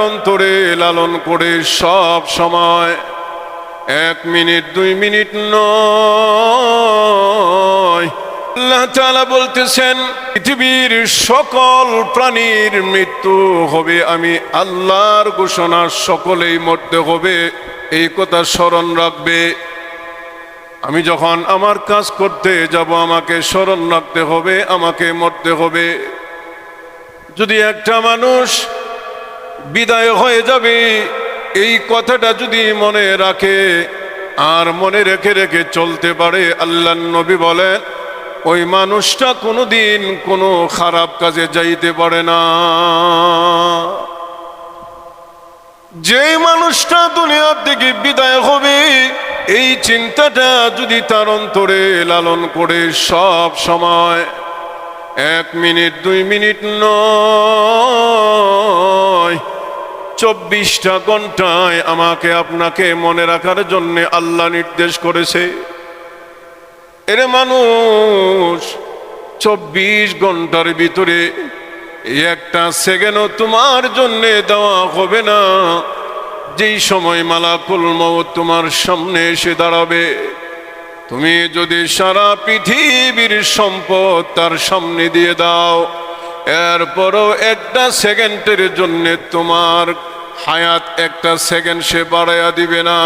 অন্তরে লালন করে সব সময়, 1 মিনিট 2 মিনিট নয়। আল্লাহ তাআলা বলতেছেন পৃথিবীর সকল প্রাণীর মৃত্যু হবে, আমি আল্লাহর ঘোষণা, সকলেই মরতে হবে, এই কথা স্মরণ রাখবে। আমি যখন আমার কাজ করতে যাব আমাকে স্মরণ রাখতে হবে, আমাকে মরতে হবে। যদি একটা মানুষ বিদায় হয়ে যাবে এই কথাটা যদি মনে রাখে আর মনে রেখে রেখে চলতে পারে, আল্লাহর নবী বলেন ওই মানুষটা কোনোদিন কোনো খারাপ কাজে যাইতে পারে না। যেই মানুষটা দুনিয়ার থেকে বিদায় হবে এই চিন্তাটা যদি তার অন্তরে লালন করে সব সময়, 1 মিনিট 2 মিনিট নয়, 24টা ঘন্টায় আমাকে আপনাকে মনে রাখার জন্য আল্লাহ নির্দেশ করেছে। এরে মানুষ, 24 ঘন্টার ভিতরে একটা সেকেন্ডও তোমার জন্য দেওয়া হবে না। যেই সময় মালাকুল মউত তোমার সামনে এসে দাঁড়াবে, তুমি যদি সারা পৃথিবীর সম্পদ তার সামনে দিয়ে দাও, এরপরও একটা সেকেন্ডের জন্য তোমার হায়াত একটা সেকেন্ড সে বাড়াইয়া দিবে না।